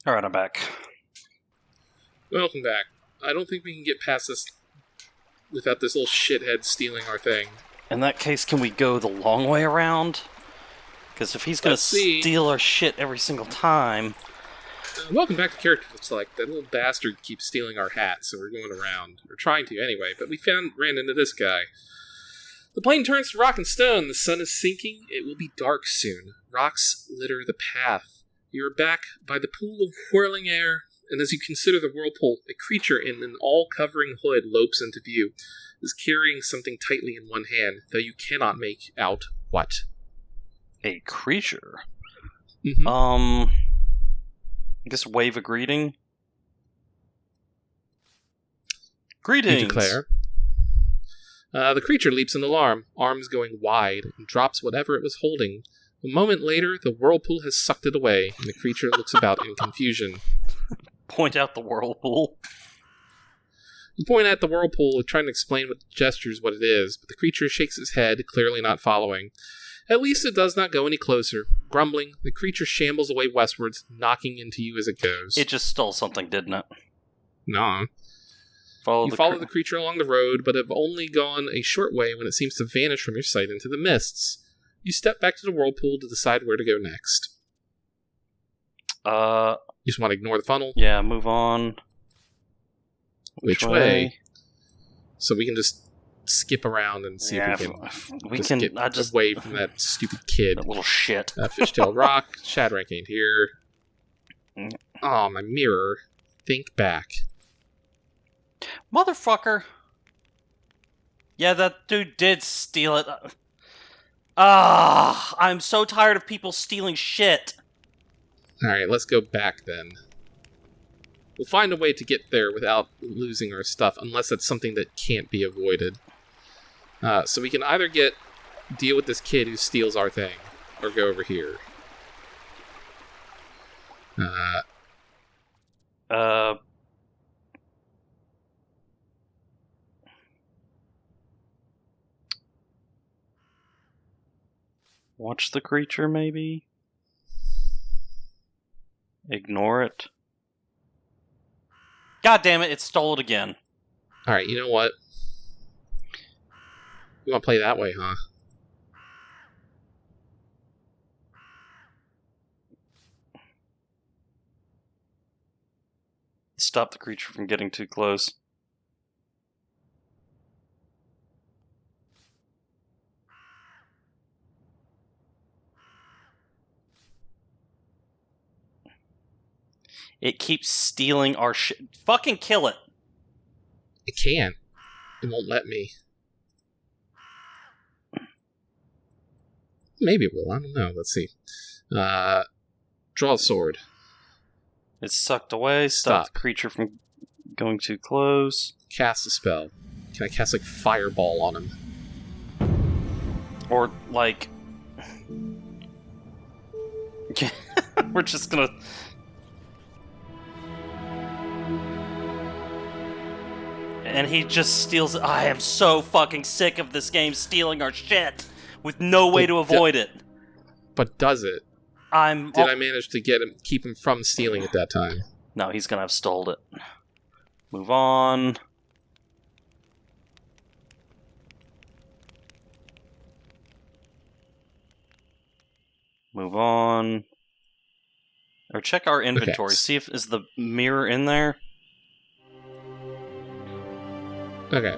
Alright, I'm back. Welcome back. I don't think we can get past this without this little shithead stealing our thing. In that case, can we go the long way around? Because if he's going to steal our shit every single time... Welcome back to CharacterSelect. That little bastard keeps stealing our hat, so we're going around. We're trying to, anyway, but we ran into this guy. The plane turns to rock and stone. The sun is sinking. It will be dark soon. Rocks litter the path. You are back by the pool of whirling air, and as you consider the whirlpool, a creature in an all-covering hood lopes into view. It is carrying something tightly in one hand, though you cannot make out what. A creature? Mm-hmm. I guess wave a greeting? Greetings! You declare. The creature leaps in alarm, arms going wide, and drops whatever it was holding. A moment later, the whirlpool has sucked it away, and the creature looks about in confusion. Point out the whirlpool. You point at the whirlpool, trying to explain with gestures what it is, but the creature shakes its head, clearly not following. At least it does not go any closer. Grumbling, the creature shambles away westwards, knocking into you as it goes. It just stole something, didn't it? No. You follow the creature along the road, but have only gone a short way when it seems to vanish from your sight into the mists. You step back to the whirlpool to decide where to go next. You just want to ignore the funnel? Yeah, move on. Which way? So we can just skip around and see if we can get away from that stupid kid. That little shit. That fishtail rock. Shadrank ain't here. Oh, my mirror. Think back. Motherfucker. Yeah, that dude did steal it. I'm so tired of people stealing shit. Alright, let's go back then. We'll find a way to get there without losing our stuff, unless that's something that can't be avoided. So we can either deal with this kid who steals our thing, or go over here. Watch the creature, maybe? Ignore it. God damn it, it stole it again. Alright, you know what? You want to play that way, huh? Stop the creature from getting too close. It keeps stealing our shit. Fucking kill it. It can't. It won't let me. Maybe it will. I don't know. Let's see. Draw a sword. It's sucked away. Stop the creature from going too close. Cast a spell. Can I cast, like, Fireball on him? Or, like... We're just gonna... And he just steals it. I am so fucking sick of this game stealing our shit with no way to avoid it. But does it? Did I manage to keep him from stealing it that time? No, he's gonna have stole it. Move on. Move on. Or check our inventory. Okay. See if is the mirror in there. Okay.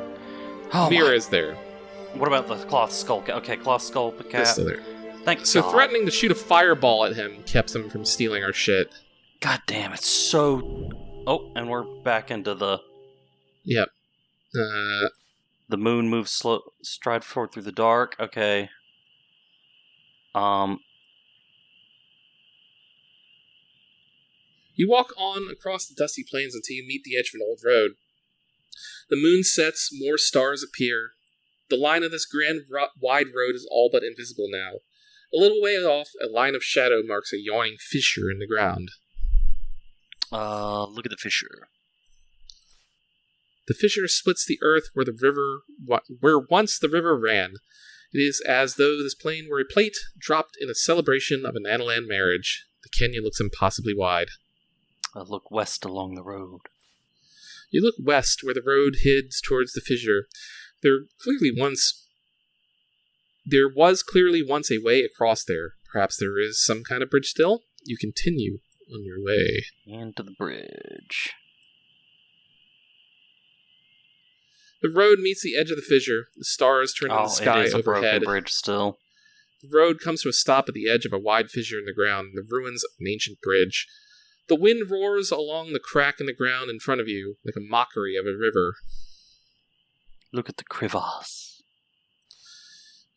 Mirror is there. What about the cloth skull? Okay, cloth skull cap. It's still there. Thanks. So threatening to shoot a fireball at him kept him from stealing our shit. God damn, it's so... Oh, and we're back into the... Yep. The moon moves slow, stride forward through the dark. Okay. You walk on across the dusty plains until you meet the edge of an old road. The moon sets, more stars appear. The line of this grand, wide road is all but invisible now. A little way off, a line of shadow marks a yawning fissure in the ground. Look at the fissure. The fissure splits the earth where once the river ran. It is as though this plain were a plate dropped in a celebration of an Analander marriage. The canyon looks impossibly wide. I look west along the road. You look west, where the road heads towards the fissure. There was clearly once a way across there. Perhaps there is some kind of bridge still? You continue on your way. Into the bridge. The road meets the edge of the fissure. The stars turn in the sky it is a overhead. broken bridge still. The road comes to a stop at the edge of a wide fissure in the ground, the ruins of an ancient bridge. The wind roars along the crack in the ground in front of you, like a mockery of a river. Look at the crevasse.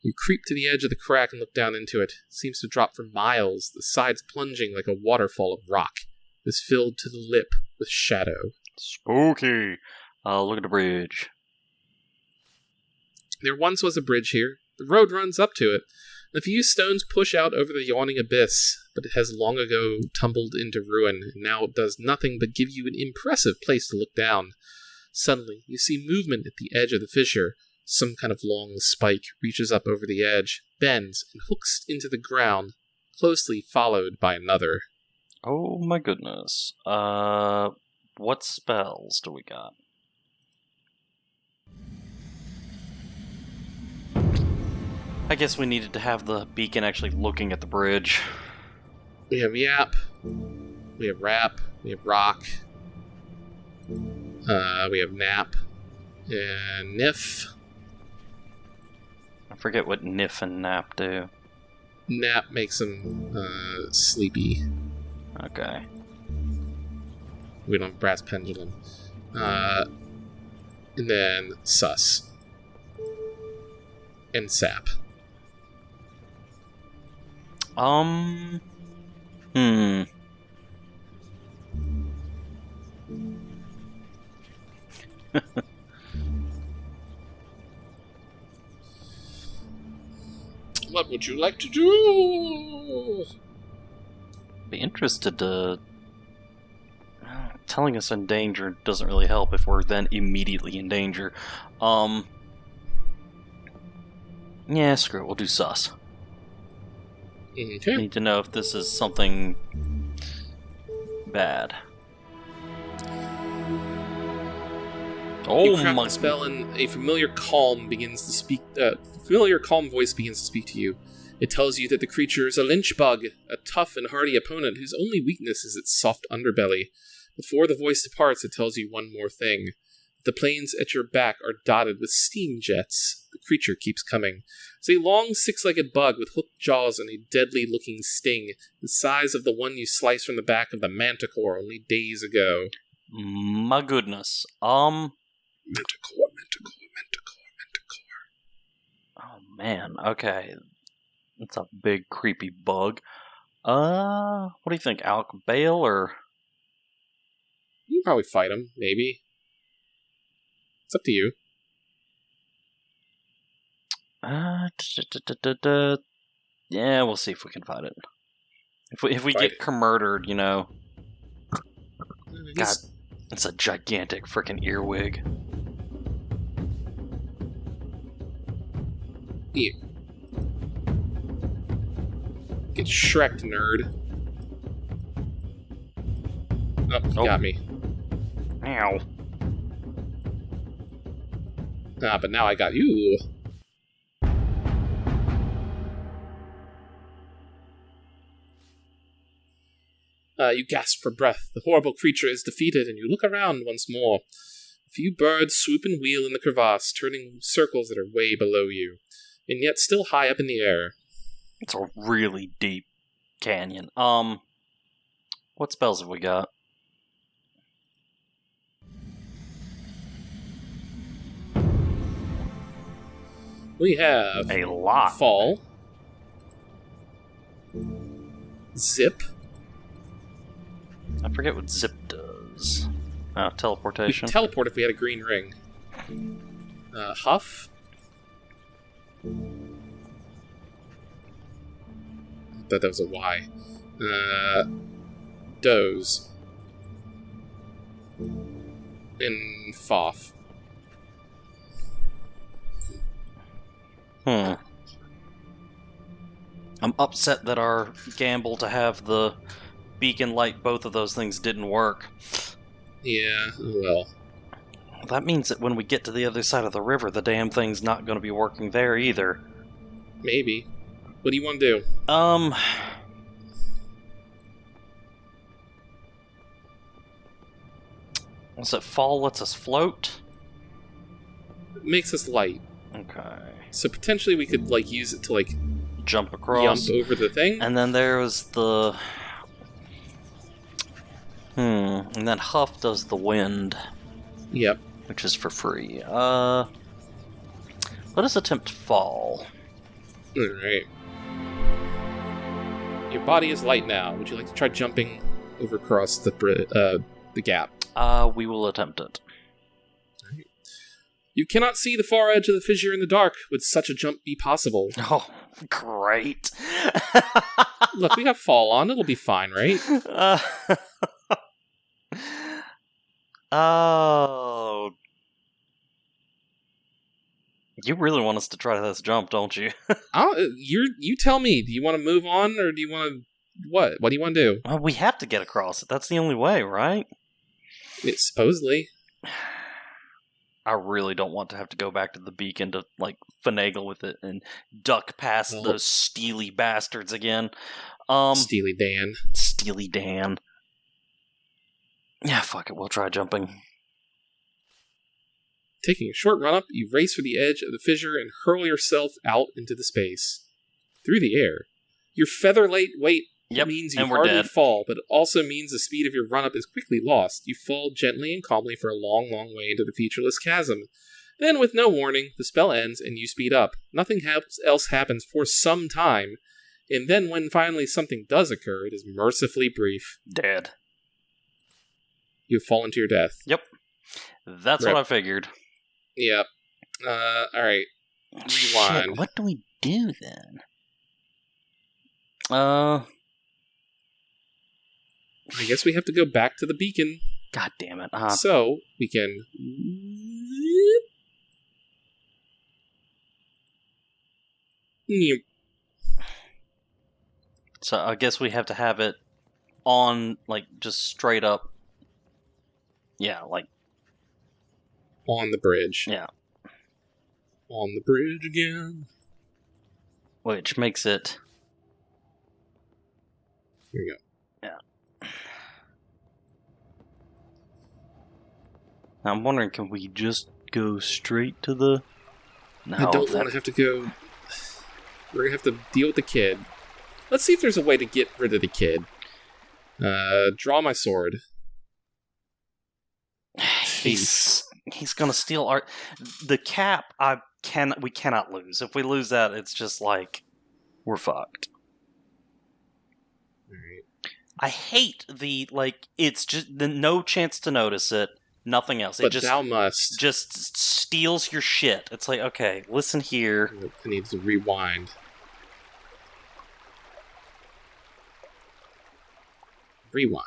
You creep to the edge of the crack and look down into it. It seems to drop for miles, the sides plunging like a waterfall of rock. It is filled to the lip with shadow. Spooky. Look at the bridge. There once was a bridge here. The road runs up to it. A few stones push out over the yawning abyss, but it has long ago tumbled into ruin, and now it does nothing but give you an impressive place to look down. Suddenly, you see movement at the edge of the fissure. Some kind of long spike reaches up over the edge, bends, and hooks into the ground, closely followed by another. Oh my goodness. What spells do we got? I guess we needed to have the beacon actually looking at the bridge. We have Yap, we have Rap, we have Rock, we have Nap, and Niff. I forget what Niff and Nap do. Nap makes him sleepy. Okay. We don't have Brass Pendulum. And then Sus. And Sap. What would you like to do? Be interested to... Telling us in danger doesn't really help if we're then immediately in danger. Yeah, screw it, we'll do sus. Okay. Need to know if this is something bad. You craft the spell, and a familiar calm begins to speak. Familiar calm voice begins to speak to you. It tells you that the creature is a lynch bug, a tough and hardy opponent whose only weakness is its soft underbelly. Before the voice departs, it tells you one more thing. The plains at your back are dotted with steam jets. The creature keeps coming. It's a long, six-legged bug with hooked jaws and a deadly-looking sting, the size of the one you sliced from the back of the manticore only days ago. My goodness. Manticore. Oh man, okay. It's a big, creepy bug. What do you think, Alec Bale or... You can probably fight him, maybe. It's up to you. Yeah, we'll see if we can fight it. If we Fight get murdered, you know. God, He's- it's a gigantic freaking earwig. Yeah. Get Shrek'd, nerd. Oh, you got me. Ow. But now I got you. You gasp for breath. The horrible creature is defeated, and you look around once more. A few birds swoop and wheel in the crevasse, turning circles that are way below you, and yet still high up in the air. It's a really deep canyon. What spells have we got? We have A lot. Fall, Zip. I forget what zip does. We Teleportation. could teleport if we had a green ring. Huff. Thought that was a Y. Doze. And Foff. I'm upset that our gamble to have the beacon light, both of those things didn't work. Yeah, well. That means that when we get to the other side of the river, the damn thing's not going to be working there either. Maybe. What do you want to do? Was it fall lets us float? It makes us light. Okay. So potentially we could, like, use it to, like, Jump across. jump over the thing. And then there was the... And then Huff does the wind. Yep. Which is for free. Let us attempt fall. Alright. Your body is light now. Would you like to try jumping over across the gap? We will attempt it. Right. You cannot see the far edge of the fissure in the dark. Would such a jump be possible? Oh, great. Look, we got fall on. It'll be fine, right? Oh. You really want us to try this jump, don't you? You tell me. Do you want to move on, or do you want to... What? What do you want to do? Well, we have to get across it. That's the only way, right? Supposedly. I really don't want to have to go back to the beacon to, like, finagle with it and duck past those steely bastards again. Steely Dan. Steely Dan. Yeah, fuck it. We'll try jumping. Taking a short run up, you race for the edge of the fissure and hurl yourself out into the space. Through the air. Your feather-light weight means you hardly fall, but it also means the speed of your run-up is quickly lost. You fall gently and calmly for a long, long way into the featureless chasm. Then, with no warning, the spell ends and you speed up. Nothing else happens for some time, and then when finally something does occur, it is mercifully brief. Dead. You have fallen to your death. Yep. That's what I figured. Yep. Alright. Rewind. Shit, what do we do then? I guess we have to go back to the beacon. God damn it. So, we can... So, I guess we have to have it on, like, just straight up. Yeah, like... On the bridge. Yeah. On the bridge again. Which makes it... Here we go. Yeah. Now I'm wondering, can we just go straight to the... No, I don't want to have to go... We're going to have to deal with the kid. Let's see if there's a way to get rid of the kid. Draw my sword. He's gonna steal our... The cap, we cannot lose. If we lose that, it's just like... We're fucked. Alright. I hate the, like, it's just the no chance to notice it, nothing else. But thou must. Just steals your shit. It's like, okay, listen here. I need to rewind. Rewind.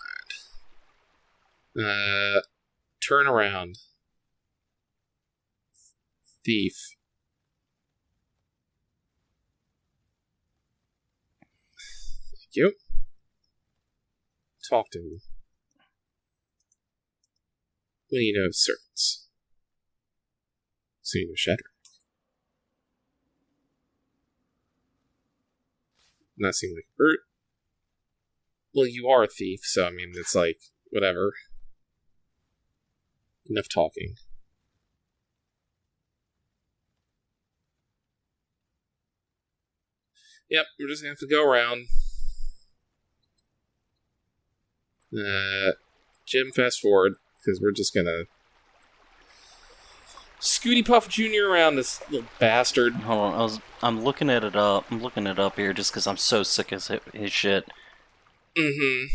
Turn around. Thief. Thank you. Talk to him. What do you know of serpents? So you know Shatter. Not seem like a bird. Well, you are a thief, so I mean, it's like, whatever. Enough talking. Yep, we're just gonna have to go around. Jim, fast forward, because we're just gonna Scooty Puff Jr. around this little bastard. Hold on, I'm looking at it up. I'm looking it up here just because I'm so sick of his shit. Mm-hmm.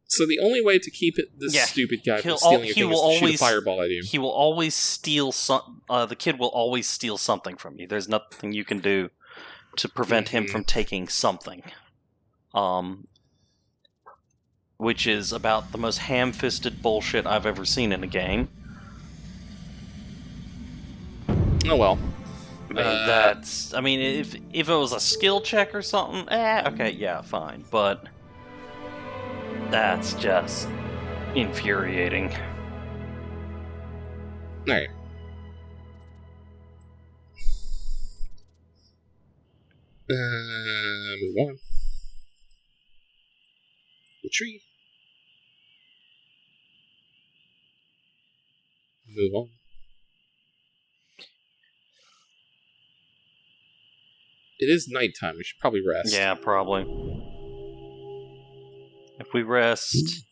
So the only way to keep this stupid guy from stealing your thing is to shoot a fireball at you. He will always steal the kid will always steal something from you. There's nothing you can do to prevent him from taking something. which is about the most ham-fisted bullshit I've ever seen in a game. Oh well. I mean, if it was a skill check or something, okay, yeah, fine. But that's just infuriating. Alright. Move on. The tree. Move on. It is nighttime. We should probably rest. Yeah, probably. If we rest...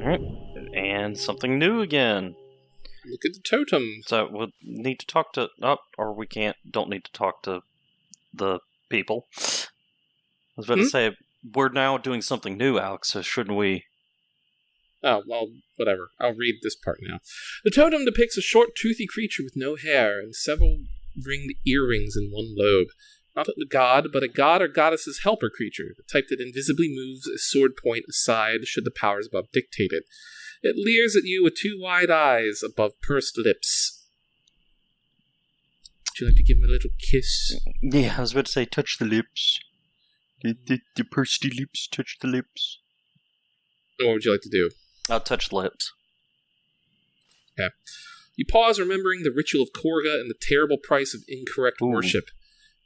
Alright. And something new again. Look at the totem. So we'll need to talk to... Oh, or we don't need to talk to the people. I was about to say, we're now doing something new, Alex, so shouldn't we... Oh, well, whatever. I'll read this part now. The totem depicts a short, toothy creature with no hair and several ringed earrings in one lobe. Not a god, but a god or goddess's helper creature, the type that invisibly moves a sword point aside should the powers above dictate it. It leers at you with two wide eyes above pursed lips. Would you like to give him a little kiss? Yeah, I was about to say, touch the lips. The pursed lips, touch the lips. What would you like to do? I'll touch lips. Okay. You pause, remembering the ritual of Korga and the terrible price of incorrect worship.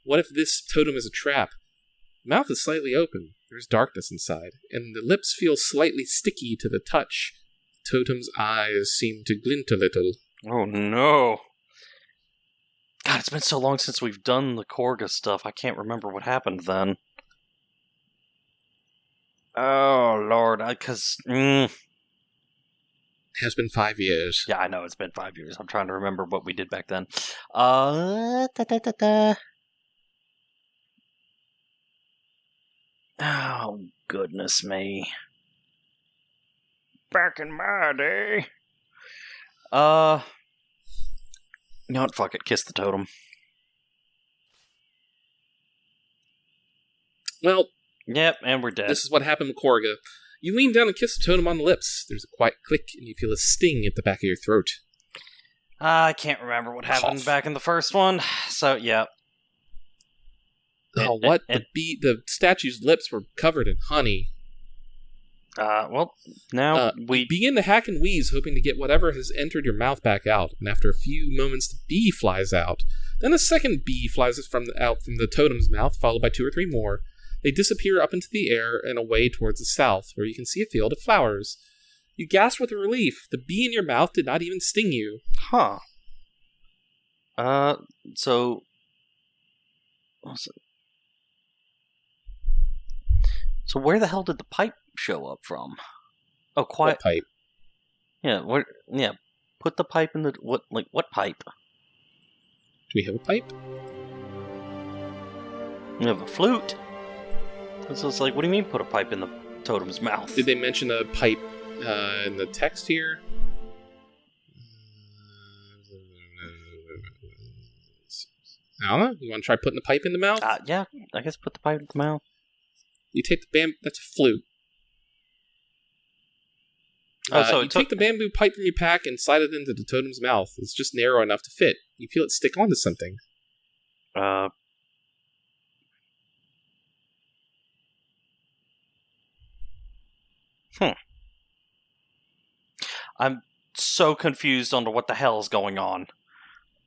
What if this totem is a trap? The mouth is slightly open. There's darkness inside, and the lips feel slightly sticky to the touch. The totem's eyes seem to glint a little. Oh no. God, it's been so long since we've done the Korga stuff, I can't remember what happened then. Oh, Lord, It has been 5 years. Yeah, I know, it's been 5 years. I'm trying to remember what we did back then. Oh, goodness me. Back in my day. You know what? Fuck it. Kiss the totem. Well. Yep, and we're dead. This is what happened with Korga. You lean down and kiss the totem on the lips. There's a quiet click, and you feel a sting at the back of your throat. I can't remember what happened back in the first one, so yeah. Oh, what? The statue's lips were covered in honey. Well, now we begin to hack and wheeze, hoping to get whatever has entered your mouth back out. And after a few moments, the bee flies out. Then a second bee flies out from the totem's mouth, followed by 2 or 3 more. They disappear up into the air and away towards the south, where you can see a field of flowers. You gasp with relief. The bee in your mouth did not even sting you. Huh. So... So where the hell did the pipe show up from? Oh, quiet. What pipe? Yeah, yeah. Put the pipe in the... What pipe? Do we have a pipe? We have a flute. So it's like, what do you mean put a pipe in the totem's mouth? Did they mention a pipe in the text here? I don't know. You want to try putting the pipe in the mouth? Yeah, I guess put the pipe in the mouth. You take the bamboo... That's a flute. You take the bamboo pipe from your pack and slide it into the totem's mouth. It's just narrow enough to fit. You feel it stick onto something. I'm so confused on what the hell is going on.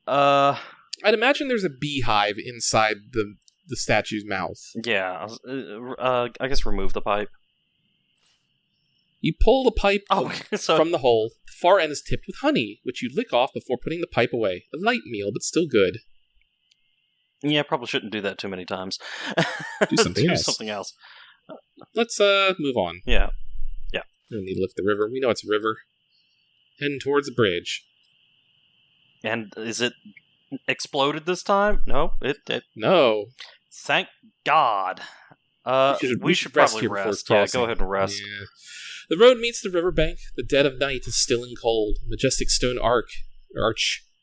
I'd imagine there's a beehive inside the statue's mouth. Yeah, I guess remove the pipe. You pull the pipe so from the hole. The far end is tipped with honey, which you lick off before putting the pipe away. A light meal, but still good. Yeah, probably shouldn't do that too many times. Do something else. Let's move on. Yeah. We don't need to lift the river. We know it's a river. Heading towards the bridge. And is it exploded this time? No, it No. Thank God. We should probably rest. Yeah, go ahead and rest. Yeah. The road meets the riverbank. The dead of night is still and cold. Majestic stone arch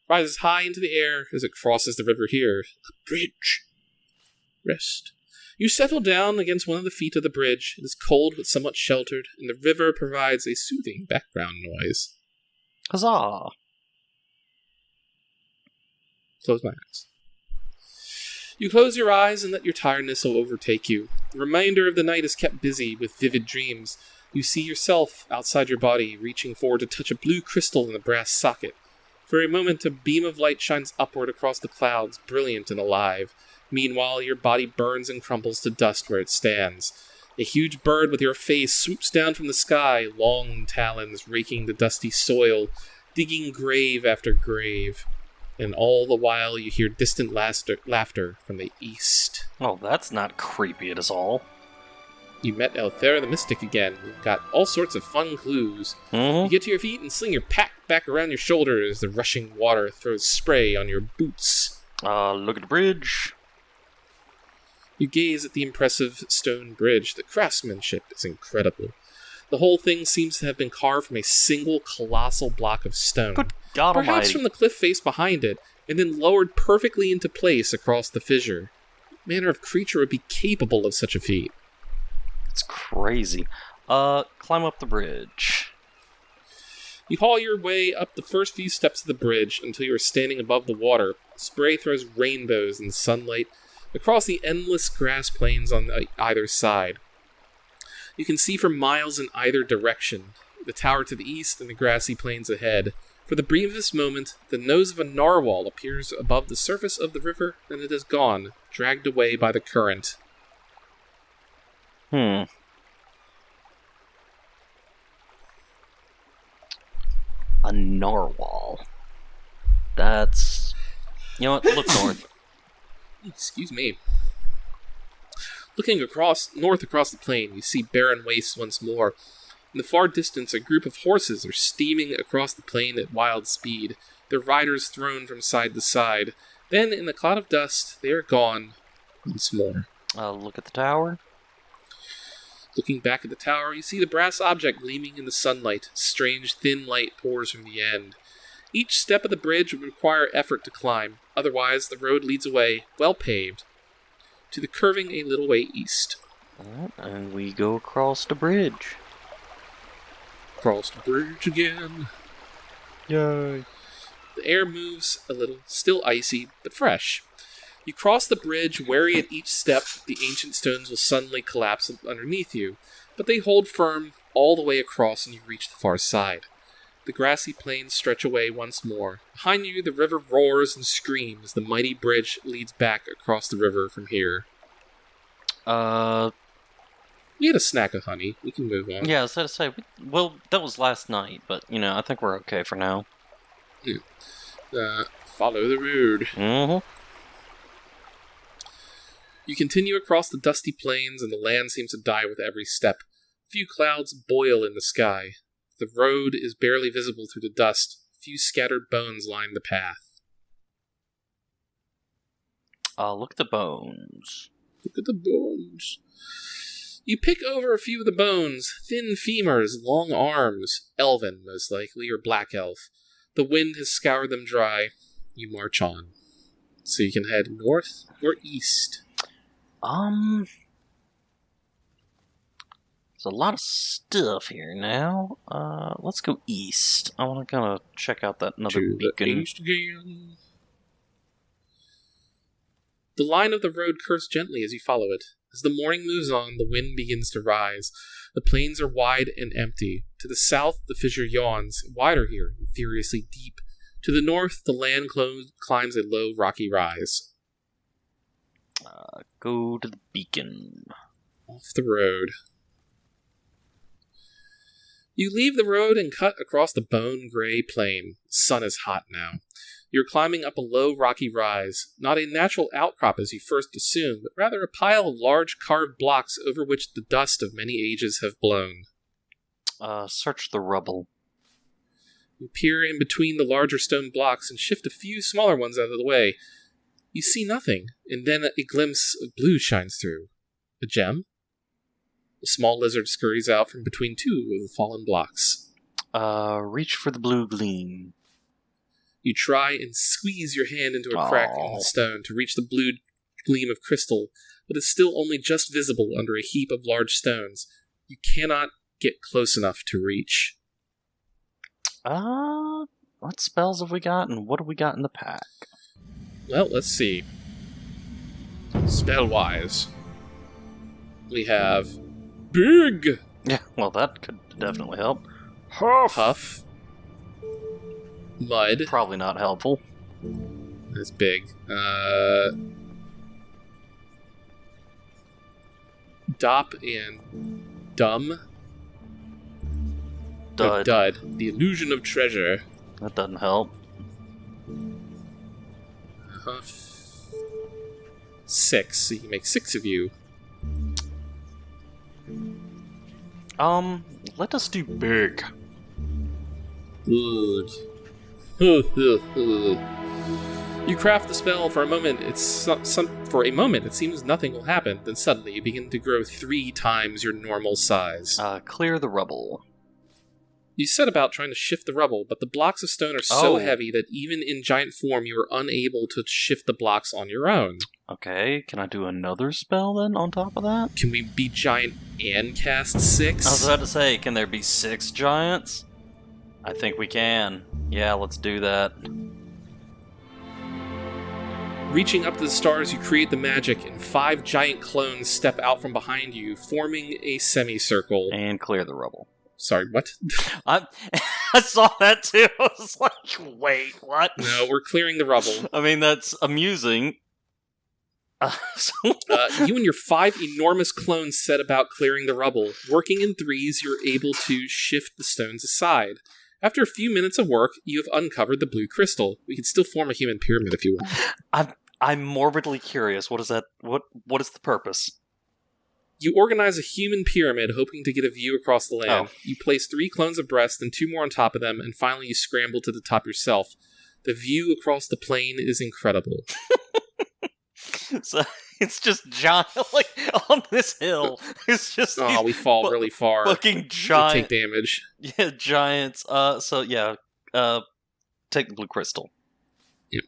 rises high into the air as it crosses the river here. A bridge. Rest. You settle down against one of the feet of the bridge. It is cold but somewhat sheltered, and the river provides a soothing background noise. Huzzah! Close my eyes. You close your eyes and let your tiredness overtake you. The remainder of the night is kept busy with vivid dreams. You see yourself outside your body, reaching forward to touch a blue crystal in the brass socket. For a moment, a beam of light shines upward across the clouds, brilliant and alive. Meanwhile, your body burns and crumbles to dust where it stands. A huge bird with your face swoops down from the sky, long talons raking the dusty soil, digging grave after grave. And all the while you hear distant laughter from the east. Oh, that's not creepy at all. You met Elthera the Mystic again. You've got all sorts of fun clues. Mm-hmm. You get to your feet and sling your pack back around your shoulders as the rushing water throws spray on your boots. Look at the bridge. You gaze at the impressive stone bridge. The craftsmanship is incredible. The whole thing seems to have been carved from a single colossal block of stone. Good God Perhaps almighty. from the cliff face behind it, and then lowered perfectly into place across the fissure. What manner of creature would be capable of such a feat? It's crazy. Climb up the bridge. You haul your way up the first few steps of the bridge until you are standing above the water. Spray throws rainbows in sunlight across the endless grass plains on either side. You can see for miles in either direction, the tower to the east and the grassy plains ahead. For the briefest moment, the nose of a narwhal appears above the surface of the river, then it is gone, dragged away by the current. A narwhal. That's... You know what? Look north. Excuse me. Looking north across the plain, you see barren wastes once more. In the far distance, a group of horses are steaming across the plain at wild speed, their riders thrown from side to side. Then, in the cloud of dust, they are gone once more. Look at the tower. Looking back at the tower, you see the brass object gleaming in the sunlight. Strange, thin light pours from the end. Each step of the bridge would require effort to climb. Otherwise, the road leads away, well paved, to the curving a little way east. And we go across the bridge. Across the bridge again. Yay. The air moves a little, still icy, but fresh. You cross the bridge, wary at each step. The ancient stones will suddenly collapse underneath you, but they hold firm all the way across and you reach the far side. The grassy plains stretch away once more. Behind you, the river roars and screams. The mighty bridge leads back across the river from here. We had a snack of honey. We can move on. Yeah, I was going to say, well, that was last night, but, I think we're okay for now. Follow the road. Mm-hmm. You continue across the dusty plains, and the land seems to die with every step. A few clouds boil in the sky. The road is barely visible through the dust. A few scattered bones line the path. Look at the bones. Look at the bones. You pick over a few of the bones. Thin femurs, long arms. Elven, most likely, or black elf. The wind has scoured them dry. You march on. So you can head north or east. There's a lot of stuff here now. Let's go east. I want to kind of check out that another To beacon. the east again. The line of the road curves gently as you follow it. As the morning moves on, the wind begins to rise. The plains are wide and empty. To the south, the fissure yawns, wider here, and furiously deep. To the north, the land climbs a low, rocky rise. Go to the beacon. Off the road. You leave the road and cut across the bone-gray plain. The sun is hot now. You're climbing up a low, rocky rise. Not a natural outcrop as you first assumed, but rather a pile of large carved blocks over which the dust of many ages have blown. Search the rubble. You peer in between the larger stone blocks and shift a few smaller ones out of the way. You see nothing, and then a glimpse of blue shines through. A gem? A small lizard scurries out from between two of the fallen blocks. Reach for the blue gleam. You try and squeeze your hand into a crack in the stone to reach the blue gleam of crystal, but it's still only just visible under a heap of large stones. You cannot get close enough to reach. What spells have we got, and what have we got in the pack? Well, let's see. Spell-wise, we have Big. Yeah, well, that could definitely help. Huff. Mud. Probably not helpful. That's big. Dop and Dumb. Dud. Dud. The illusion of treasure. That doesn't help. Huff. 6. So you can make 6 of you. Let us do big. Good. You craft the spell. For a moment, it seems nothing will happen. Then suddenly, you begin to grow 3 times your normal size. Clear the rubble. You set about trying to shift the rubble, but the blocks of stone are so heavy that even in giant form, you are unable to shift the blocks on your own. Okay, can I do another spell then on top of that? Can we be giant and cast 6? I was about to say, can there be 6 giants? I think we can. Yeah, let's do that. Reaching up to the stars, you create the magic, and 5 giant clones step out from behind you, forming a semicircle. And clear the rubble. Sorry, what? I saw that too. I was like, wait, what? No, we're clearing the rubble. I mean, that's amusing. You and your 5 enormous clones set about clearing the rubble. Working in threes, you're able to shift the stones aside. After a few minutes of work, you have uncovered the blue crystal. We can still form a human pyramid if you want. I'm morbidly curious. What is that? What is the purpose? You organize a human pyramid, hoping to get a view across the land. You place 3 clones of breast and 2 more on top of them, and finally you scramble to the top yourself. The view across the plain is incredible. So it's just giant, like on this hill. It's just we fall really far. Fucking giant. We take damage. Yeah, giants. Take the blue crystal. Yep.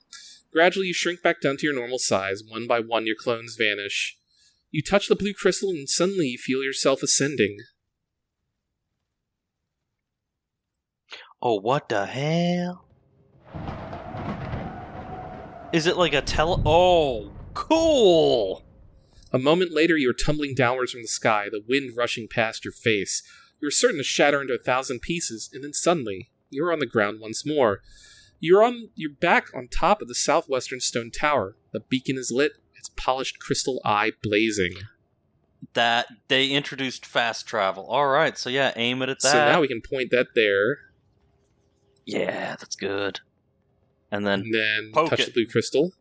Gradually, you shrink back down to your normal size. One by one, your clones vanish. You touch the blue crystal, and suddenly you feel yourself ascending. Oh, what the hell? Is it like a Oh, cool! A moment later, you are tumbling downwards from the sky, the wind rushing past your face. You are certain to shatter into 1,000 pieces, and then suddenly, you are on the ground once more. You're back on top of the southwestern stone tower. The beacon is lit, its polished crystal eye blazing. That they introduced fast travel. Alright, so yeah, aim it at that. So now we can point that there. Yeah, that's good. And then touch the blue crystal.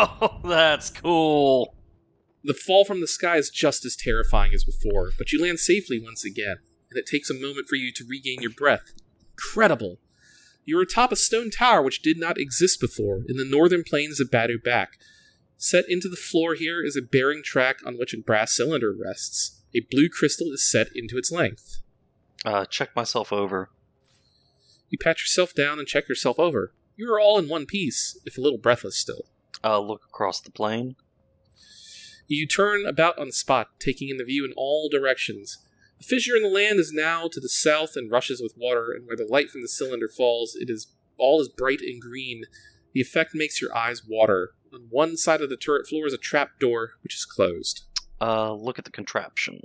Oh, that's cool. The fall from the sky is just as terrifying as before, but you land safely once again, and it takes a moment for you to regain your breath. Incredible! You are atop a stone tower which did not exist before, in the northern plains of Badu Bak. Set into the floor here is a bearing track on which a brass cylinder rests. A blue crystal is set into its length. Check myself over. You pat yourself down and check yourself over. You are all in one piece, if a little breathless still. Look across the plain. You turn about on the spot, taking in the view in all directions. The fissure in the land is now to the south and rushes with water, and where the light from the cylinder falls, all is bright and green. The effect makes your eyes water. On one side of the turret floor is a trap door, which is closed. Look at the contraption.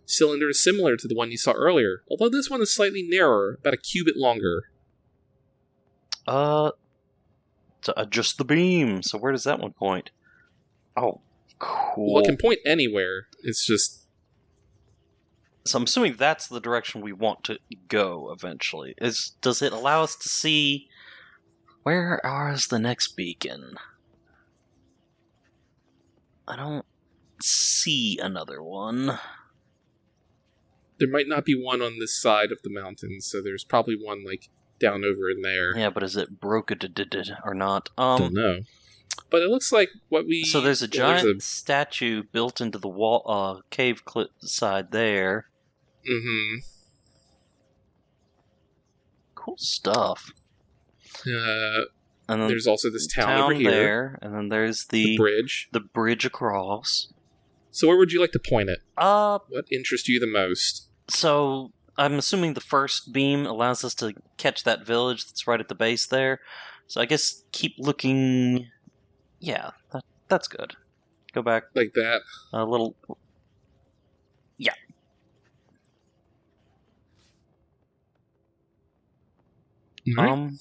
Cylinder is similar to the one you saw earlier, although this one is slightly narrower, about a cubit longer. To adjust the beam. So where does that one point? Oh, cool. Well, it can point anywhere. It's just... So I'm assuming that's the direction we want to go eventually. Does it allow us to see... Where is the next beacon? I don't see another one. There might not be one on this side of the mountain, so there's probably one, down over in there. Yeah, but is it broken or not? Don't know. But it looks like what we... So there's a giant statue built into the wall, cave side there. Mm-hmm. Cool stuff. And then there's also this town over here. There, and then there's the bridge. The bridge across. So where would you like to point it? What interests you the most? So I'm assuming the first beam allows us to catch that village that's right at the base there. So I guess keep looking. Yeah, that's good. Go back like that. A little. Yeah. Right.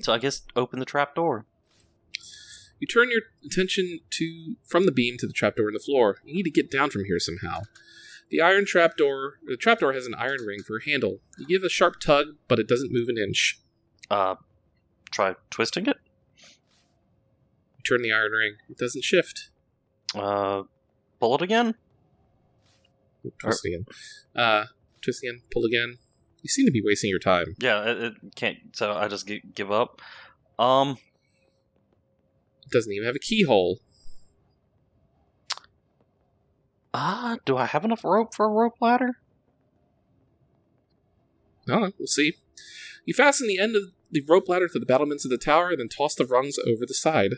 So I guess open the trap door. You turn your attention from the beam to the trapdoor in the floor. You need to get down from here somehow. The trapdoor has an iron ring for a handle. You give a sharp tug, but it doesn't move an inch. Try twisting it? You turn the iron ring. It doesn't shift. Pull it again? Twist again. Twist again, pull again. You seem to be wasting your time. Yeah, it can't, so I just give up. It doesn't even have a keyhole. Do I have enough rope for a rope ladder? No, we'll see. You fasten the end of the rope ladder to the battlements of the tower, and then toss the rungs over the side.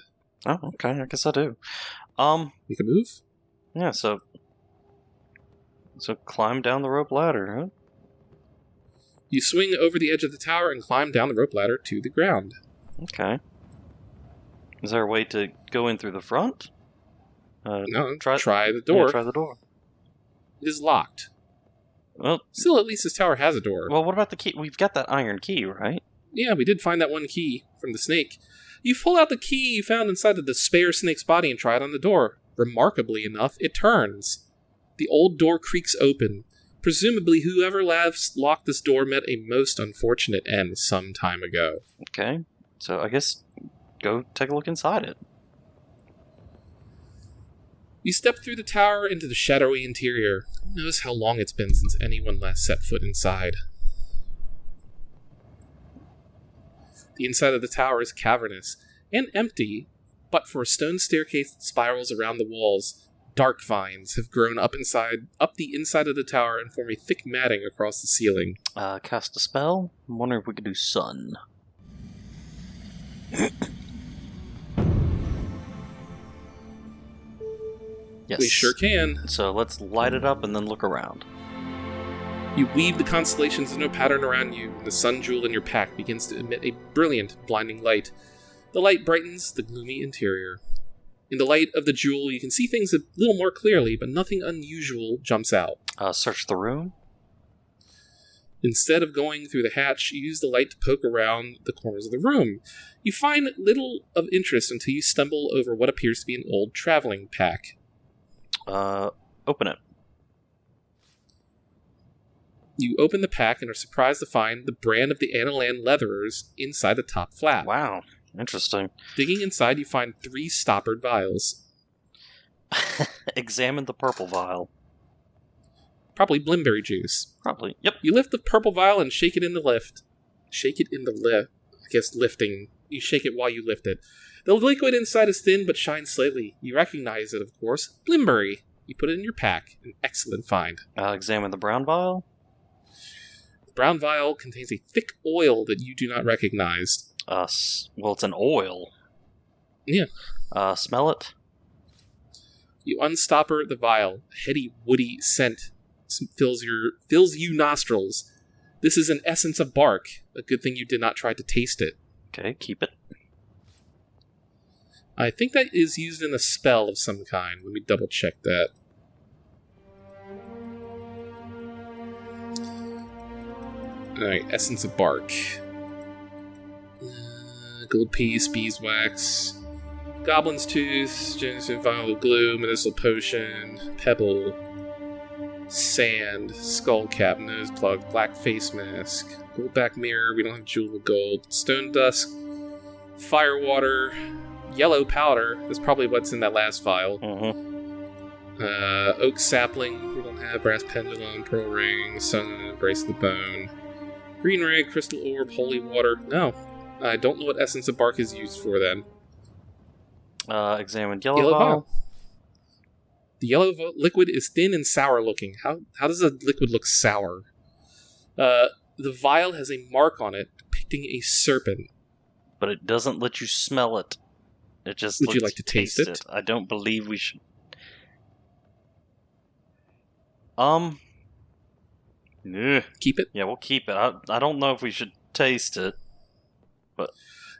Oh, okay, I guess I do. You can move? Yeah, so climb down the rope ladder, huh? You swing over the edge of the tower and climb down the rope ladder to the ground. Okay. Is there a way to go in through the front? No, try the door. Yeah, try the door. It is locked. Well, still, at least this tower has a door. Well, what about the key? We've got that iron key, right? Yeah, we did find that one key from the snake. You pull out the key you found inside of the spare snake's body and try it on the door. Remarkably enough, it turns. The old door creaks open. Presumably, whoever last locked this door met a most unfortunate end some time ago. Okay, so I guess go take a look inside it. You step through the tower into the shadowy interior. Who knows how long it's been since anyone last set foot inside. The inside of the tower is cavernous and empty, but for a stone staircase that spirals around the walls, dark vines have grown up the inside of the tower and form a thick matting across the ceiling. Cast a spell? I'm wondering if we could do sun. Yes. We sure can. So let's light it up and then look around. You weave the constellations into a pattern around you, and the sun jewel in your pack begins to emit a brilliant, blinding light. The light brightens the gloomy interior. In the light of the jewel, you can see things a little more clearly, but nothing unusual jumps out. Search the room? Instead of going through the hatch, you use the light to poke around the corners of the room. You find little of interest until you stumble over what appears to be an old traveling pack. Open it. You open the pack and are surprised to find the brand of the Analander leatherers inside the top flap. Wow, interesting. Digging inside, you find 3 stoppered vials. Examine the purple vial. Probably blimberry juice. Probably, yep. You lift the purple vial and shake it in the lift. Shake it in the lift. I guess lifting. You shake it while you lift it. The liquid inside is thin but shines slightly. You recognize it, of course. Blimberry. You put it in your pack. An excellent find. Examine the brown vial. The brown vial contains a thick oil that you do not recognize. Well, it's an oil. Yeah. Smell it. You unstopper the vial. A heady, woody scent fills you nostrils. This is an essence of bark. A good thing you did not try to taste it. Okay, keep it. I think that is used in a spell of some kind. Let me double check that. Alright, essence of bark. Gold piece, beeswax, goblin's tooth, genuine vial of glue, medicinal potion, pebble, sand, skull cap, nose plug, black face mask, gold back mirror, we don't have jewel of gold, stone dust, fire water, yellow powder, that's probably what's in that last vial. Oak sapling, we don't have brass pendulum, pearl ring, sun, brace of the bone, green rig, crystal orb, holy water, no. I don't know what essence of bark is used for then. Examine yellow Yellow vial. vial. The yellow liquid is thin and sour looking. How does a liquid look sour? The vial has a mark on it depicting a serpent. But it doesn't let you smell it. It just Would you lets like to taste it? I don't believe we should. Keep it. Yeah, we'll keep it. I don't know if we should taste it. But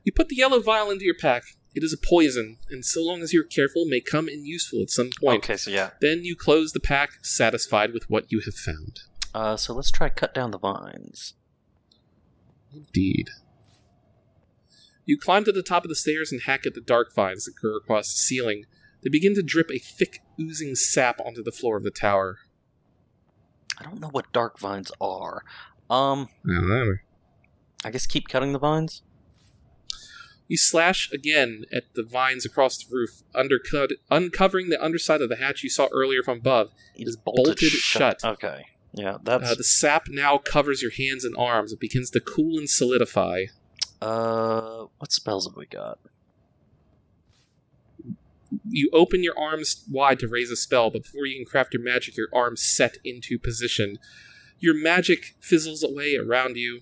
You put the yellow vial into your pack. It is a poison, and so long as you're careful, may come in useful at some point. okay, so yeah. Then you close the pack, satisfied with what you have found. So let's try cut down the vines. Indeed. You climb to the top of the stairs and hack at the dark vines that grow across the ceiling. They begin to drip a thick, oozing sap onto the floor of the tower. I don't know what dark vines are. I don't know. I guess keep cutting the vines. You slash again at the vines across the roof, uncovering the underside of the hatch you saw earlier from above. It is bolted shut. Okay. Yeah, that's... The sap now covers your hands and arms. It begins to cool and solidify. What spells have we got? You open your arms wide to raise a spell, but before you can craft your magic, your arms set into position. Your magic fizzles away around you,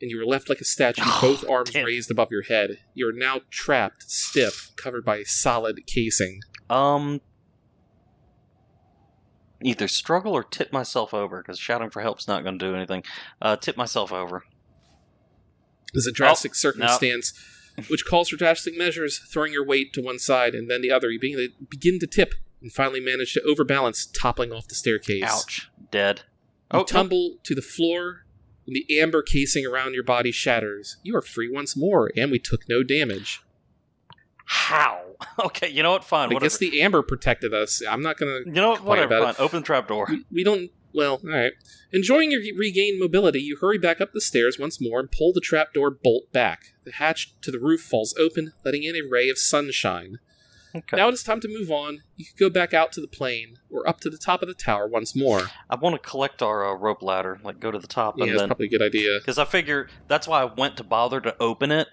and you are left like a statue, both arms raised above your head. You are now trapped, stiff, covered by a solid casing. Either struggle or tip myself over, because shouting for help's not going to do anything. Tip myself over. There's a drastic circumstance which calls for drastic measures, throwing your weight to one side and then the other. You begin to tip and finally manage to overbalance, toppling off the staircase. Ouch. Dead. You tumble to the floor, and the amber casing around your body shatters. You are free once more, and we took no damage. How? Okay, you know what? Fine. I guess the amber protected us. I'm not going to. You know what? Whatever. Fine. Open the trapdoor. We don't. Well, all right. Enjoying your regained mobility, you hurry back up the stairs once more and pull the trapdoor bolt back. The hatch to the roof falls open, letting in a ray of sunshine. Okay. Now it is time to move on. You can go back out to the plain, or up to the top of the tower once more. I want to collect our rope ladder, like go to the top. Yeah, that's probably a good idea. Because I figure that's why I went to bother to open it.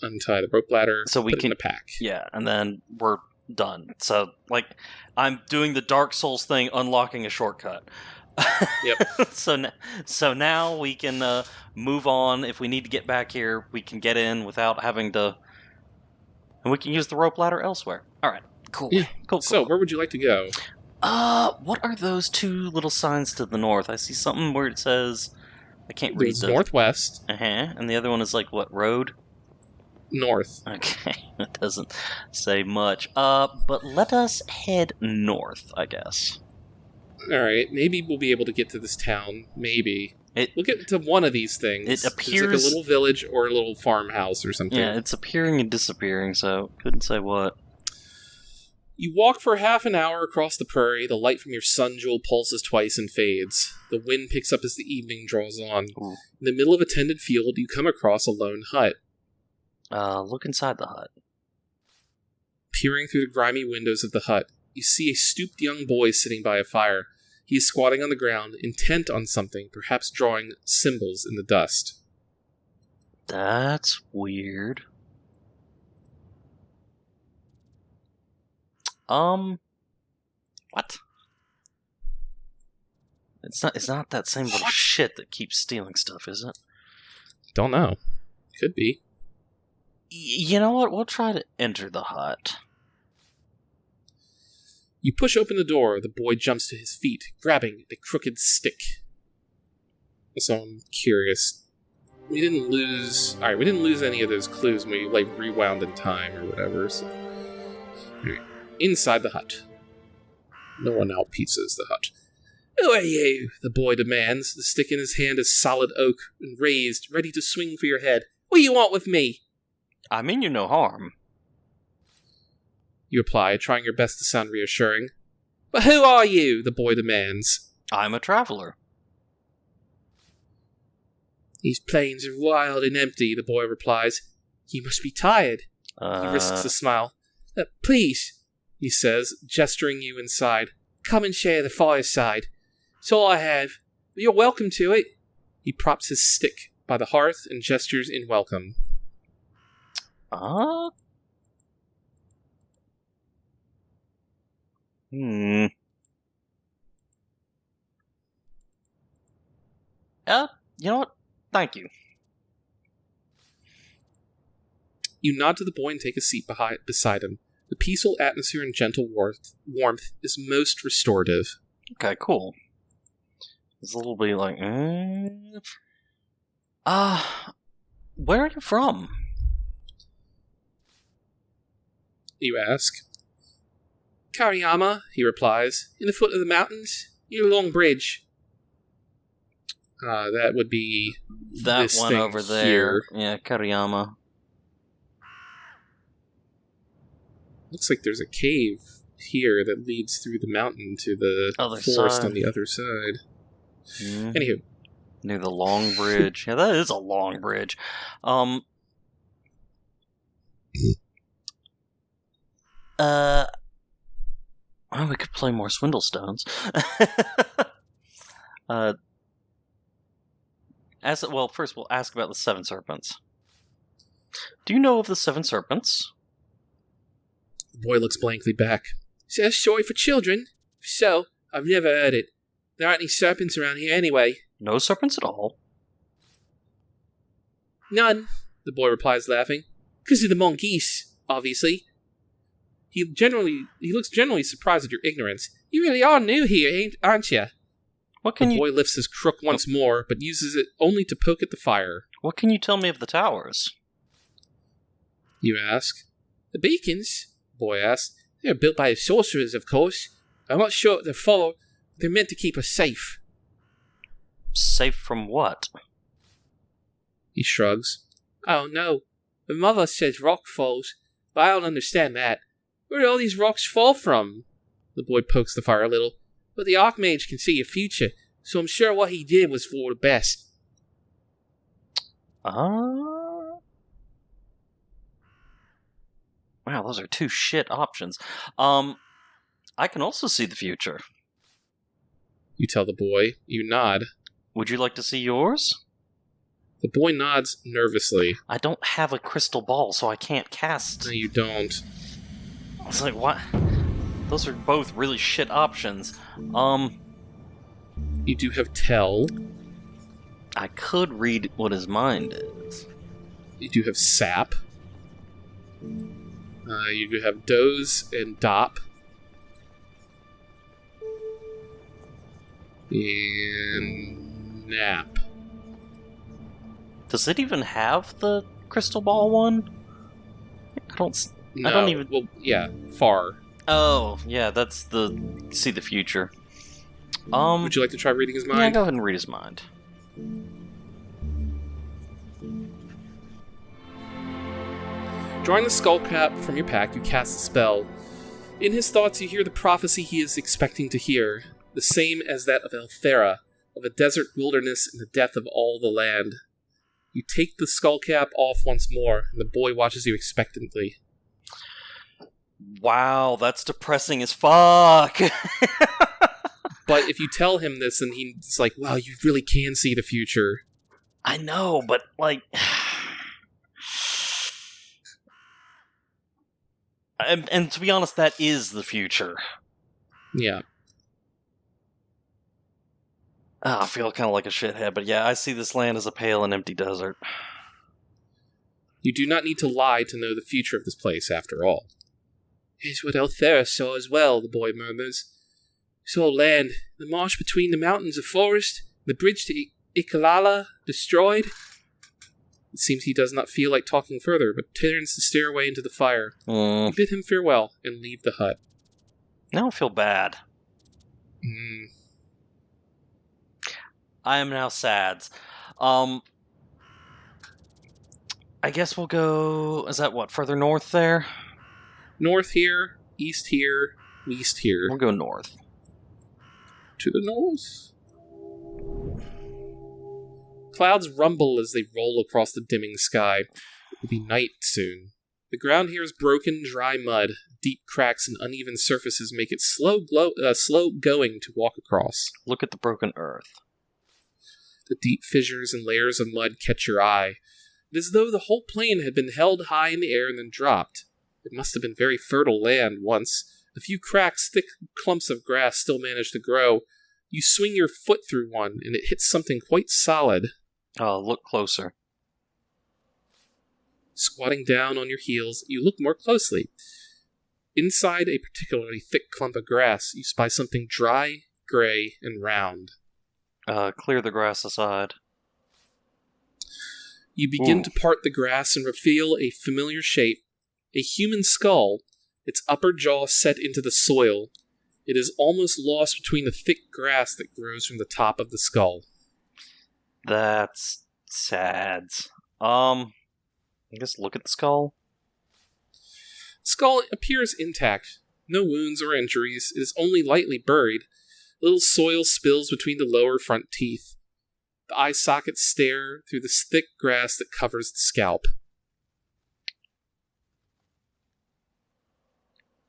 Untie the rope ladder, so we put can it in a pack. Yeah, and then we're done. So, like, I'm doing the Dark Souls thing, unlocking a shortcut. Yep. So now we can move on. If we need to get back here, we can get in without having to... And we can use the rope ladder elsewhere. Alright, cool. Yeah. Cool. So, where would you like to go? What are those two little signs to the north? I see something where it says... I can't read this. Northwest. And the other one is like, what, road? North. Okay, it doesn't say much. But let us head north, I guess. Alright, maybe we'll be able to get to this town. Maybe. We'll get to one of these things. It appears... It's like a little village or a little farmhouse or something. Yeah, it's appearing and disappearing, so couldn't say what. You walk for half an hour across the prairie. The light from your sun jewel pulses twice and fades. The wind picks up as the evening draws on. Ooh. In the middle of a tended field, you come across a lone hut. Look inside the hut. Peering through the grimy windows of the hut, you see a stooped young boy sitting by a fire. He is squatting on the ground, intent on something, perhaps drawing symbols in the dust. That's weird. What? It's not that same little shit that keeps stealing stuff, is it? Don't know. Could be. You know what? We'll try to enter the hut. You push open the door. The boy jumps to his feet, grabbing a crooked stick. So I'm curious. We didn't lose... Alright, we didn't lose any of those clues when we, like, rewound in time or whatever, so... Right. Inside the hut. No one outpieces the hut. Who are you? The boy demands. The stick in his hand is solid oak and raised, ready to swing for your head. What do you want with me? I mean you no harm. You reply, trying your best to sound reassuring. But who are you? The boy demands. I'm a traveler. These plains are wild and empty, the boy replies. You must be tired. He risks a smile. Please, he says, gesturing you inside. Come and share the fireside. It's all I have. You're welcome to it. He props his stick by the hearth and gestures in welcome. You know what? Thank you. You nod to the boy and take a seat beside him. The peaceful atmosphere and gentle warmth is most restorative. Okay, cool. It's a little bit like, where are you from? You ask. Kariyama, he replies. In the foot of the mountains, near a long bridge. That would be That this one thing over there. here. Yeah, Kariyama. Looks like there's a cave here that leads through the mountain to the Other forest side. on the other side. Anywho. Near the long bridge. Yeah, that is a long bridge. Well, we could play more Swindle Stones. First we'll ask about the Seven Serpents. Do you know of the Seven Serpents? The boy looks blankly back. Is that a story for children? If so, I've never heard it. There aren't any serpents around here anyway. No serpents at all. None, the boy replies, laughing. Because of the monkeys, obviously. He looks generally surprised at your ignorance. You really are new here, aren't you? The boy lifts his crook once more, but uses it only to poke at the fire. What can you tell me of the towers? You ask. The beacons? The boy asks. They're built by the sorcerers, of course. I'm not sure what they're for. They're meant to keep us safe. Safe from what? He shrugs. I don't know. My mother says rock falls, but I don't understand that. Where do all these rocks fall from? The boy pokes the fire a little. But the Archmage can see your future, so I'm sure what he did was for the best. Wow, those are two shit options. I can also see the future. You tell the boy. You nod. Would you like to see yours? The boy nods nervously. I don't have a crystal ball, so I can't cast. No, you don't. I was like, what? Those are both really shit options. You do have tell. I could read what his mind is. You do have sap. You do have doze and dop. And nap. Does it even have the crystal ball one? I don't even. Well, yeah, far. Oh, yeah, that's the see the future. Would you like to try reading his mind? Yeah, go ahead and read his mind. Drawing the skull cap from your pack, you cast the spell. In his thoughts, you hear the prophecy he is expecting to hear, the same as that of Elthera, of a desert wilderness and the death of all the land. You take the skull cap off once more, and the boy watches you expectantly. Wow, that's depressing as fuck. But if you tell him this, and he's like, wow, you really can see the future. I know, but, like... and to be honest, that is the future. Yeah. I feel kind of like a shithead, but yeah, I see this land as a pale and empty desert. You do not need to lie to know the future of this place, after all. It's what Elthera saw as well, the boy murmurs. Saw land, the marsh between the mountains of forest, the bridge to Ikalala destroyed. It seems he does not feel like talking further, but turns to stare away into the fire. You bid him farewell and leave the hut. Now I feel bad. I am now sad. I guess we'll go... Is that what, further north there? North here, east here, west here. We'll go north. To the north. Clouds rumble as they roll across the dimming sky. It will be night soon. The ground here is broken, dry mud. Deep cracks and uneven surfaces make it slow going to walk across. Look at the broken earth. The deep fissures and layers of mud catch your eye. It is as though the whole plain had been held high in the air and then dropped. It must have been very fertile land once, A few cracks, thick clumps of grass still manage to grow. You swing your foot through one, and it hits something quite solid. Look closer. Squatting down on your heels, you look more closely. Inside a particularly thick clump of grass, you spy something dry, gray, and round. Clear the grass aside. You begin to part the grass and reveal a familiar shape, a human skull, its upper jaw set into the soil. It is almost lost between the thick grass that grows from the top of the skull. That's sad. I guess look at the skull. The skull appears intact. No wounds or injuries. It is only lightly buried. Little soil spills between the lower front teeth. The eye sockets stare through the thick grass that covers the scalp.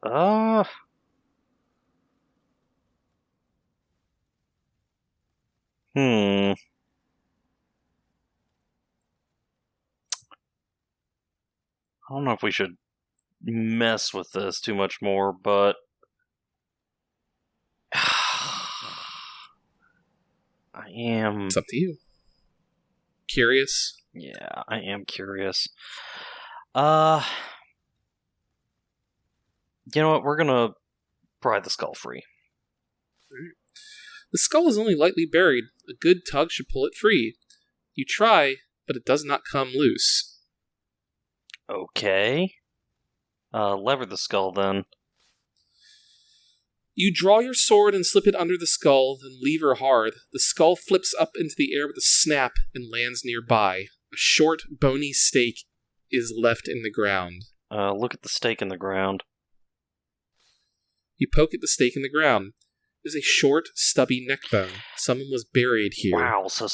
I don't know if we should mess with this too much more, but I am... It's up to you. Curious? Yeah, I am curious. You know what? We're gonna pry the skull free. The skull is only lightly buried. A good tug should pull it free. You try, but it does not come loose. Okay. Lever the skull, then. You draw your sword and slip it under the skull, then lever hard. The skull flips up into the air with a snap and lands nearby. A short, bony stake is left in the ground. Look at the stake in the ground. You poke at the stake in the ground. There's a short, stubby neck bone. Someone was buried here. Wow, so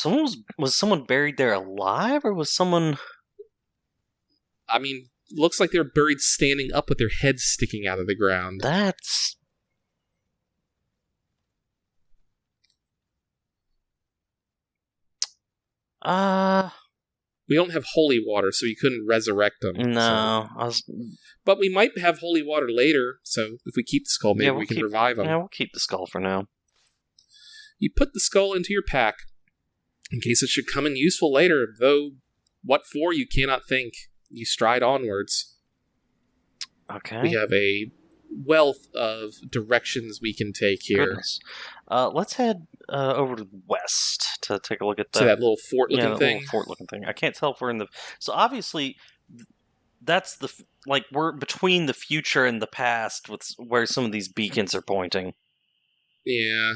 was someone buried there alive, or was someone... I mean, looks like they're buried standing up with their heads sticking out of the ground. That's... We don't have holy water, so you couldn't resurrect them. No. But we might have holy water later, so if we keep the skull, maybe we can revive them. Yeah, we'll keep the skull for now. You put the skull into your pack, in case it should come in useful later, though what for you cannot think. You stride onwards. Okay. We have a wealth of directions we can take here. Goodness. Let's head over to the west to take a look at that. So that little fort-looking thing? Little fort-looking thing. I can't tell if we're in the... So obviously, that's the... Like, we're between the future and the past with where some of these beacons are pointing. Yeah.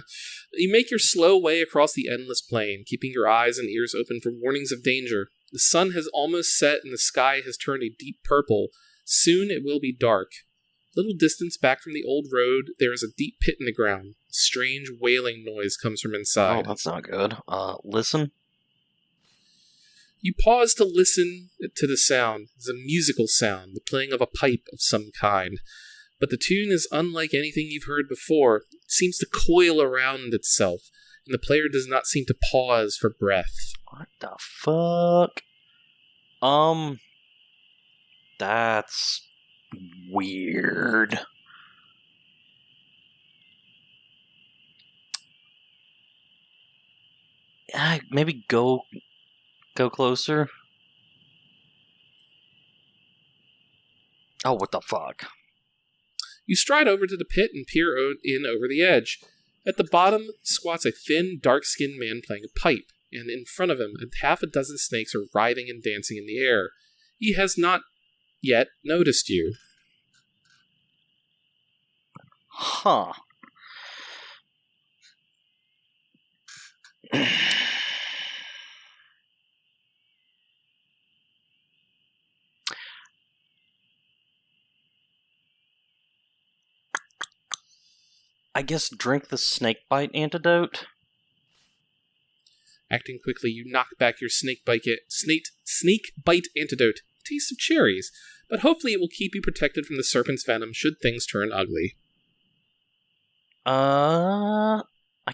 You make your slow way across the endless plain, keeping your eyes and ears open for warnings of danger. The sun has almost set and the sky has turned a deep purple. Soon it will be dark. A little distance back from the old road, there is a deep pit in the ground. A strange wailing noise comes from inside. Oh, that's not good. Listen. You pause to listen to the sound. It's a musical sound, the playing of a pipe of some kind. But the tune is unlike anything you've heard before. It seems to coil around itself, and the player does not seem to pause for breath. What the fuck? That's weird. Maybe go closer. Oh, what the fuck? You stride over to the pit and peer in over the edge. At the bottom squats a thin, dark-skinned man playing a pipe, and in front of him, half a dozen snakes are writhing and dancing in the air. He has not yet noticed you. Huh. I guess drink the snakebite antidote. Acting quickly, you knock back your snakebite antidote. Taste of cherries, but hopefully it will keep you protected from the serpent's venom should things turn ugly. I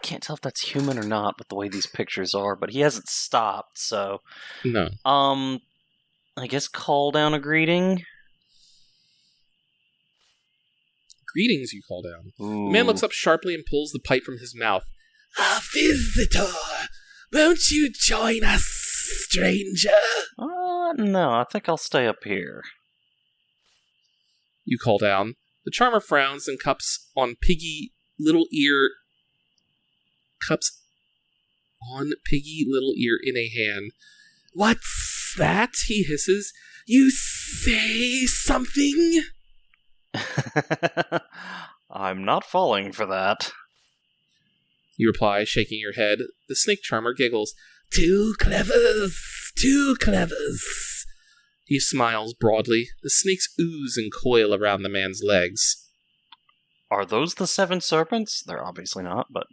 can't tell if that's human or not with the way these pictures are, but he hasn't stopped, so... No. I guess call down a greeting? Greetings, you call down. Ooh. The man looks up sharply and pulls the pipe from his mouth. A visitor! Won't you join us, stranger? No, I think I'll stay up here. You call down. The charmer frowns and cups on Piggy Little Ear in a hand. What's that? He hisses. You say something? I'm not falling for that. You reply, shaking your head. The snake charmer giggles. Too clevers! Too clevers! He smiles broadly. The snakes ooze and coil around the man's legs. Are those the 7 serpents? They're obviously not, but...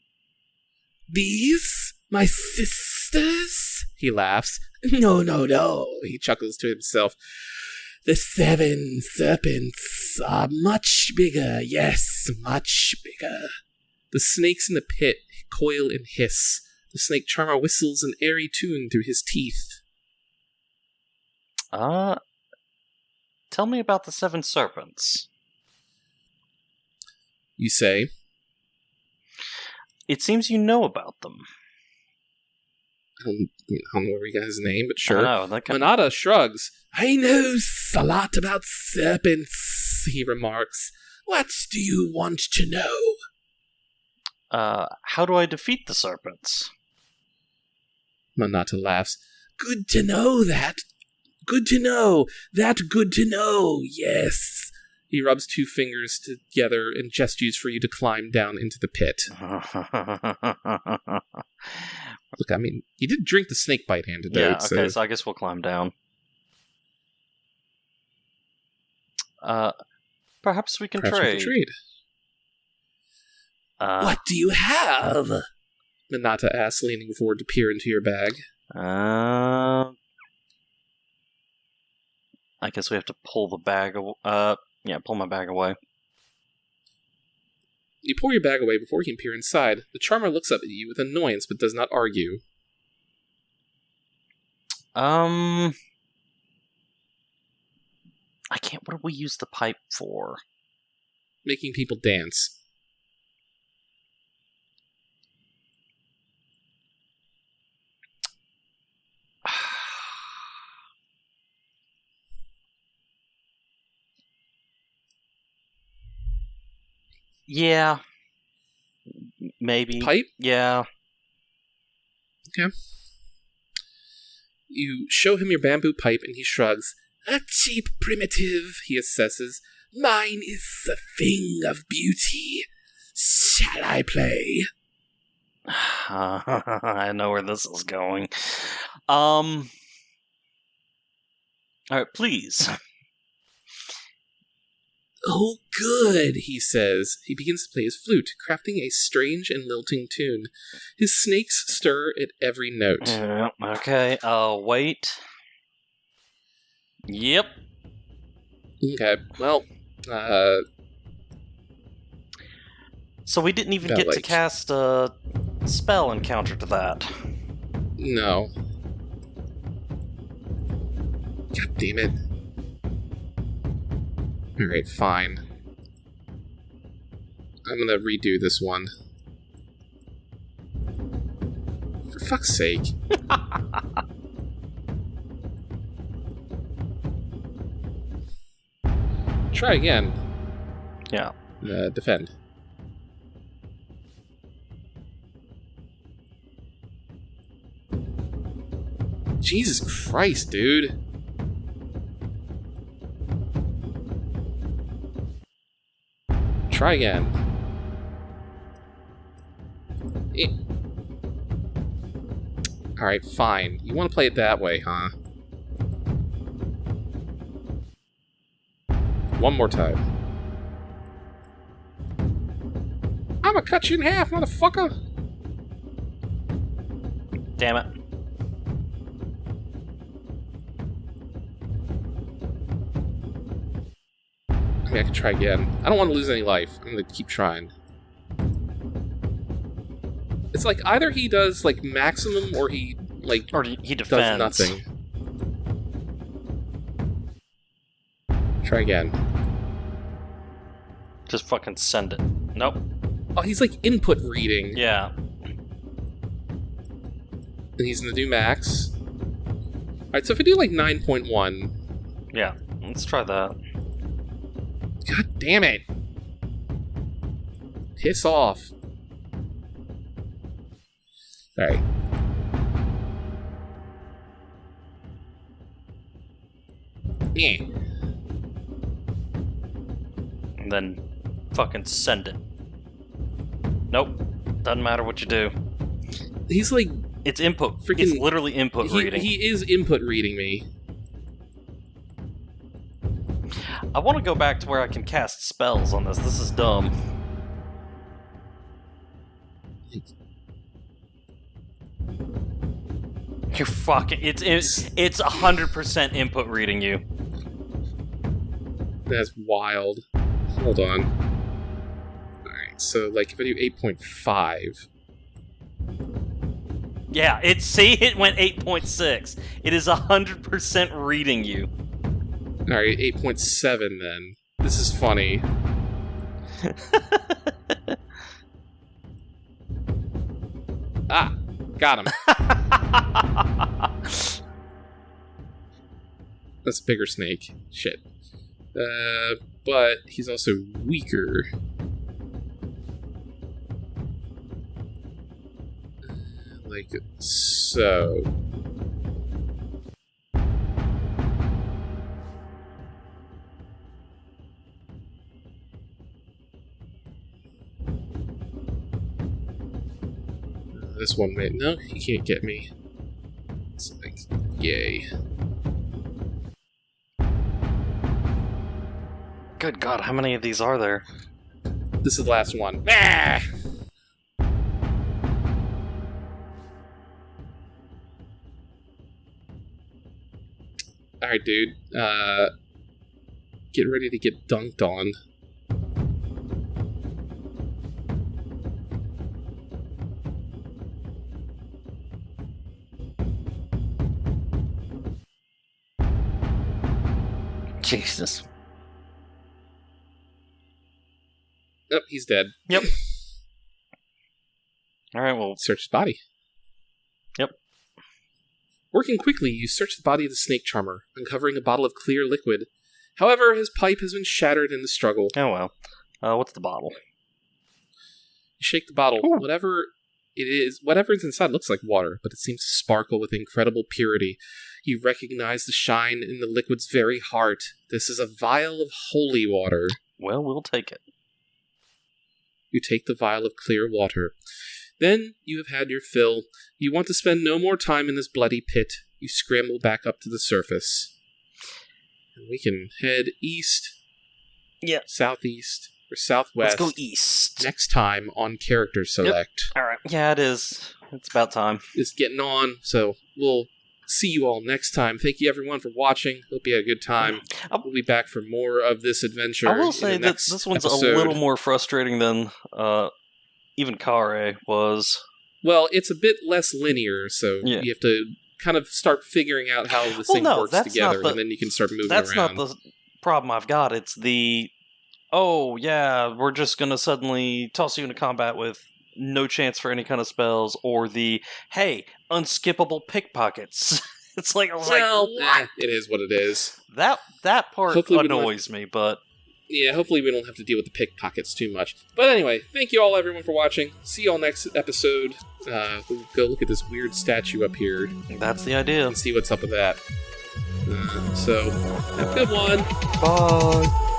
These? My sisters? He laughs. No, no, no, he chuckles to himself. The 7 serpents are much bigger, yes, much bigger. The snakes in the pit coil and hiss. The snake charmer whistles an airy tune through his teeth. Tell me about the 7 serpents. You say. It seems you know about them. I don't know every guy's name, but sure. I know, that kind Manada shrugs. I know a lot about serpents, he remarks. What do you want to know? How do I defeat the serpents? Manata laughs. Good to know that. Good to know. That good to know, yes. He rubs 2 fingers together and gestures for you to climb down into the pit. Look, I mean, you did drink the snake bite antidote. Yeah, okay, so I guess we'll climb down. Perhaps we can trade. What do you have? Minata asks, leaning forward to peer into your bag. I guess we have to pull the bag pull my bag away. You pull your bag away before he can peer inside. The charmer looks up at you with annoyance but does not argue. I can't. What do we use the pipe for? Making people dance. Yeah. Maybe. Pipe? Yeah. Okay. You show him your bamboo pipe and he shrugs. A cheap primitive, he assesses. Mine is a thing of beauty. Shall I play? I know where this is going. Alright, please. Oh, good, he says. He begins to play his flute, crafting a strange and lilting tune. His snakes stir at every note. Okay, wait. Yep. Okay, well, So we didn't even get to cast a spell in counter to that. No. God damn it. Alright, fine. I'm gonna redo this one. For fuck's sake. Try again. Yeah. Defend. Jesus Christ, dude. Try again. Alright, fine. You want to play it that way, huh? One more time. I'ma cut you in half, motherfucker! Damn it. I mean, I can try again. I don't want to lose any life. I'm gonna keep trying. It's like either he does like maximum or he he defends. does nothing. Try again. Just fucking send it. Nope. Oh, he's like input reading. Yeah. And he's gonna do max. Alright, so if I do like 9.1. Yeah. Let's try that. God damn it. Piss off. Alright. Yeah. And then fucking send it. Nope. Doesn't matter what you do. He's like... It's input. Freaking- It's literally input reading. He is input reading me. I want to go back to where I can cast spells on this. This is dumb. You're fucking... It's 100% input reading you. That's wild. Hold on. Alright, so like if I do 8.5... Yeah, it went 8.6. It is 100% reading you. Alright, 8.7 then. This is funny. Ah! Got him. That's a bigger snake. Shit. But he's also weaker. Like so. This one may... No, he can't get me. It's like, yay. Good God, how many of these are there? This is the last one. Ah! Alright, dude. Get ready to get dunked on. Jesus. Oh, he's dead. Yep. Alright, well... Search his body. Yep. Working quickly, you search the body of the snake charmer, uncovering a bottle of clear liquid. However, his pipe has been shattered in the struggle. Oh well. What's the bottle? You shake the bottle. Ooh. Whatever is inside looks like water, but it seems to sparkle with incredible purity. You recognize the shine in the liquid's very heart. This is a vial of holy water. Well, we'll take it. You take the vial of clear water. Then you have had your fill. You want to spend no more time in this bloody pit. You scramble back up to the surface. And we can head east, southeast, or southwest. Let's go east. Next time on Character Select. Alright. Yeah, it is. It's about time. It's getting on, so we'll see you all next time. Thank you everyone for watching. Hope you had a good time. We'll be back for more of this adventure. I will say that this one's episode. a little more frustrating than even Kare was. Well, it's a bit less linear, so Yeah. you have to kind of start figuring out how this thing works together, and then you can start moving around. That's not the problem I've got. It's the, oh yeah, we're just going to suddenly toss you into combat with no chance for any kind of spells, or the, hey, unskippable pickpockets. It's like, I was what? It is what it is. That part Hopefully annoys me, but... Yeah, hopefully we don't have to deal with the pickpockets too much. But anyway, thank you all everyone for watching. See you all next episode. We'll go look at this weird statue up here. That's the idea. And see what's up with that. So, have a good one. Bye.